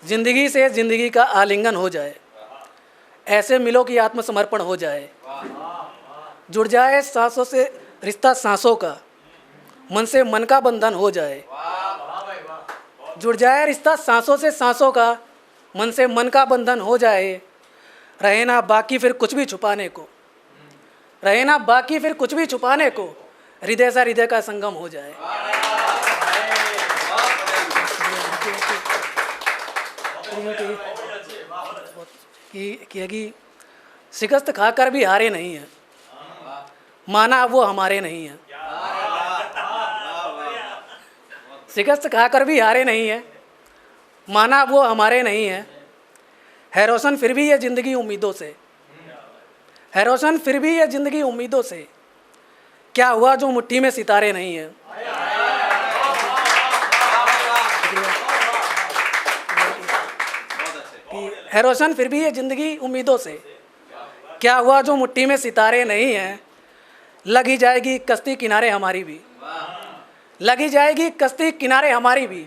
जिंदगी से ज़िंदगी का आलिंगन हो जाए, ऐसे मिलो कि आत्मसमर्पण हो जाए। जुड़ जाए सांसों से रिश्ता सांसों का, मन से मन का बंधन हो जाए। जुड़ जाए रिश्ता सांसों से सांसों का, मन से मन का बंधन हो जाए। रहे ना बाकी फिर कुछ भी छुपाने को, रहे ना बाकी फिर कुछ भी छुपाने को, हृदय से हृदय का संगम हो जाए। कि शिकस्त खाकर भी हारे नहीं है, माना वो हमारे नहीं है। शिकस्त खाकर भी हारे नहीं है, माना वो हमारे नहीं है। है रोशन फिर भी ये ज़िंदगी उम्मीदों से, है रोशन फिर भी ये ज़िंदगी उम्मीदों से। क्या हुआ जो मुट्ठी में सितारे नहीं हैं। है रोशन फिर भी ये ज़िंदगी उम्मीदों से। क्या हुआ जो मुट्ठी में सितारे नहीं हैं। लगी जाएगी कश्ती किनारे हमारी भी, लगी जाएगी कश्ती किनारे हमारी भी,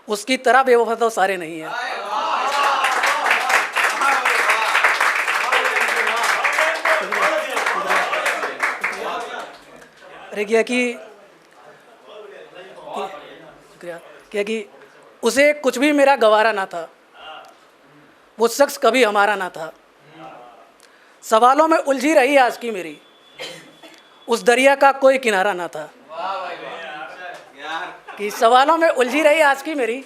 उसकी तरह बेवफा तो सारे नहीं हैं। अरे कि उसे कुछ भी मेरा गवारा ना था, वो शख्स कभी हमारा ना था। सवालों में उलझी रही आज की मेरी, उस दरिया का कोई किनारा ना था। कि सवालों में उलझी रही आज की मेरी,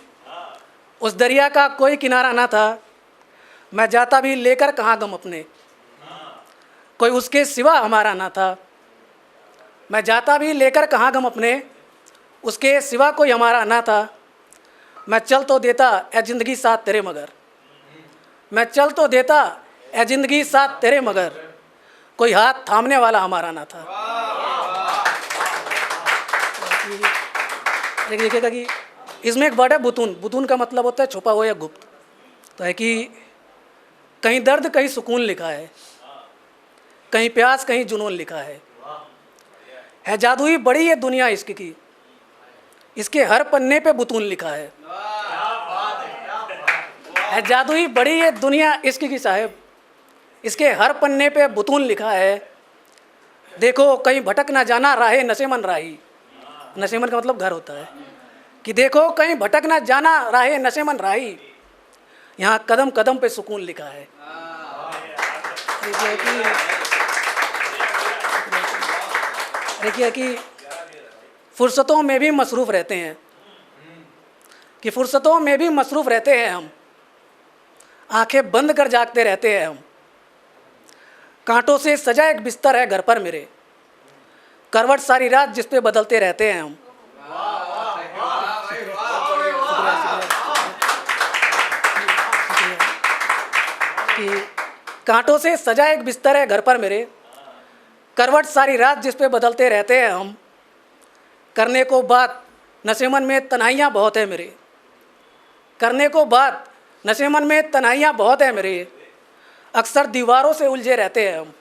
उस दरिया का कोई किनारा ना था। मैं जाता भी लेकर कहाँ गम अपने, कोई उसके सिवा हमारा ना था। मैं जाता भी लेकर कहाँ गम अपने, उसके सिवा कोई हमारा ना था। मैं चल तो देता ए ज़िंदगी साथ तेरे मगर, मैं चल तो देता ए ज़िंदगी साथ तेरे मगर, कोई हाथ थामने वाला हमारा ना था। देखिएगा कि इसमें एक वर्ड है बुतून। बुतून का मतलब होता है छुपा हुआ या गुप्त। तो है कि कहीं दर्द कहीं सुकून लिखा है, कहीं प्यास कहीं जुनून लिखा है जादुई बड़ी ये दुनिया इश्क की, इसके हर पन्ने पे बुतून लिखा है जादुई बड़ी ये दुनिया इश्क की साहब, इसके हर पन्ने पे बुतून लिखा है। देखो कहीं भटक ना जाना राहे नशेमन राही, नशेमन का मतलब घर होता है। कि देखो कहीं भटक ना जाना राहे नशेमन राही, यहाँ कदम कदम पे सुकून लिखा है। देखिए कि फुर्सतों में भी मसरूफ़ रहते हैं, कि फुर्सतों में भी मसरूफ़ रहते हैं हम, आंखें बंद कर जागते रहते हैं हम। कांटों से सजा एक बिस्तर है घर पर मेरे, करवट सारी रात जिस पे बदलते रहते हैं हम। कि कांटों से सजा एक बिस्तर है घर पर मेरे, करवट सारी रात जिस पे बदलते रहते हैं हम। करने को बात नशेमन में तन्हाइयाँ बहुत है मेरे, करने को बात नशेमन में तन्हाइयाँ बहुत है मेरे, अक्सर दीवारों से उलझे रहते हैं हम।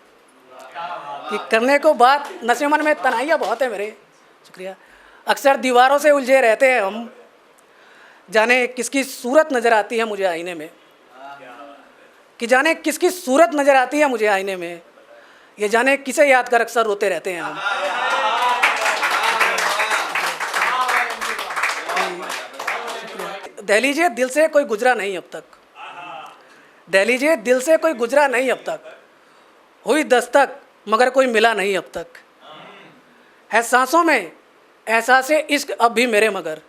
कि करने को बात नशेमन में तन्हाइयाँ बहुत है मेरे, शुक्रिया, अक्सर दीवारों से उलझे रहते हैं हम। जाने किसकी सूरत नज़र आती है मुझे आईने में, कि जाने किसकी सूरत नज़र आती है मुझे आईने में, ये जाने किसे याद कर अक्सर रोते रहते हैं हम। दहलीजे दिल से कोई गुजरा नहीं अब तक, दहलीजे दिल से कोई गुजरा नहीं अब तक, हुई दस्तक मगर कोई मिला नहीं अब तक। है सांसों में एहसासे इश्क अब भी मेरे मगर,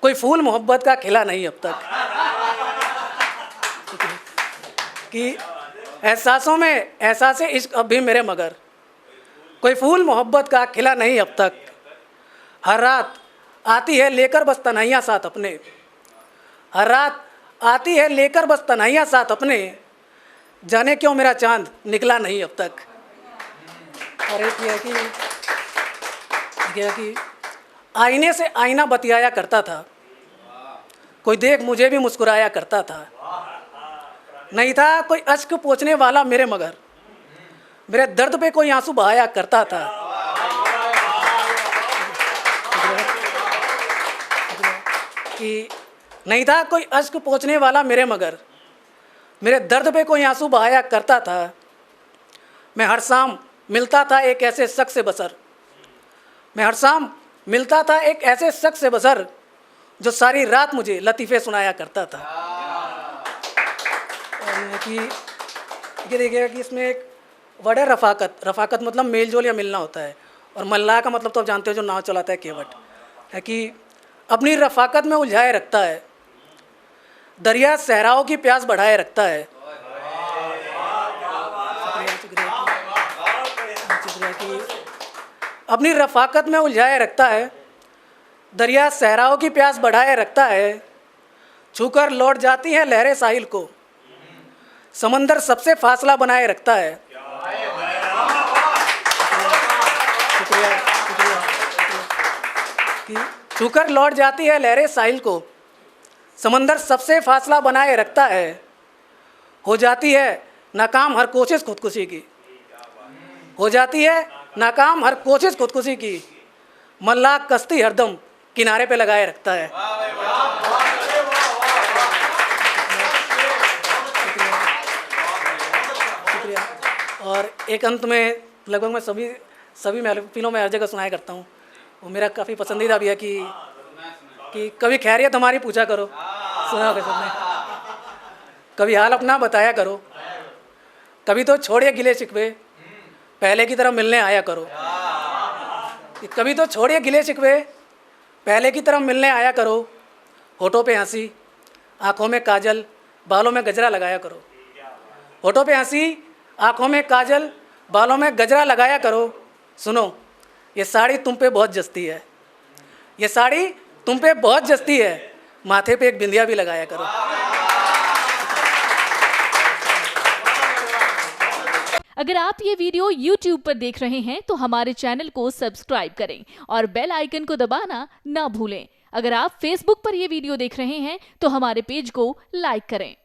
कोई फूल मोहब्बत का खिला नहीं अब तक। कि एहसासों में एहसासे इश्क अब भी मेरे मगर, कोई फूल मोहब्बत का खिला नहीं अब तक। हर रात आती है लेकर बस तन्हाइयाँ साथ अपने, हर रात आती है लेकर बस तन्हाइयाँ साथ अपने, जाने क्यों मेरा चांद निकला नहीं अब तक। अरे कि आईने से आईना बतियाया करता था, कोई देख मुझे भी मुस्कुराया करता था। नहीं था कोई अश्क पोंछने वाला मेरे मगर, मेरे दर्द पे कोई आंसू बहाया करता था। कि नहीं था कोई अश्क पोंछने वाला मेरे मगर, मेरे दर्द पे कोई आंसू बहाया करता था। मैं हर शाम मिलता था एक ऐसे शख्स से बसर, मैं हर शाम मिलता था एक ऐसे शख्स से बसर, जो सारी रात मुझे लतीफ़े सुनाया करता था। और कि ये देखिएगा कि इसमें एक वर्ड है रफ़ाकत। रफ़ाकत मतलब मेल जोल या मिलना होता है, और मल्लाह का मतलब तो आप जानते हो जो नाव चलाता है, केवट है कि अपनी रफ़ाकत में उलझाए रखता है, दरिया सहराओं की प्यास बढ़ाए रखता है। कि अपनी रफ़ाकत में उलझाए रखता है, दरिया सहराओं की प्यास बढ़ाए रखता है, छूकर लौट जाती है लहरें साहिल को, समंदर सबसे फासला बनाए रखता है। कि छूकर लौट जाती है लहरें साहिल को, समंदर सबसे फासला बनाए रखता है, हो जाती है नाकाम हर कोशिश खुदकुशी की, हो जाती है नाकाम हर कोशिश खुदकुशी की, मल्लाह कश्ती हरदम किनारे पे लगाए रखता है। शुक्रिया। और एक अंत में लगभग मैं सभी महफिलों में हर जगह सुनाया करता हूँ, वो मेरा काफ़ी पसंदीदा भी है कि कभी खैरियत हमारी पूछा करो, सुना होगा सबने, कभी हाल अपना बताया करो, कभी तो छोड़िए गिले शिकवे, पहले की तरह मिलने आया करो। कभी तो छोड़िए गिले शिकवे, पहले की तरह मिलने आया करो, होठों पे हंसी, आँखों में काजल, बालों में गजरा लगाया करो। होठों पे हंसी, आँखों में काजल, बालों में गजरा लगाया करो। सुनो, ये साड़ी तुम पे बहुत जचती है, ये साड़ी तुम पे बहुत जचती है, माथे पे एक बिंदिया भी लगाया करो। अगर आप ये वीडियो YouTube पर देख रहे हैं तो हमारे चैनल को सब्सक्राइब करें और बेल आइकन को दबाना ना भूलें। अगर आप Facebook पर ये वीडियो देख रहे हैं तो हमारे पेज को लाइक करें।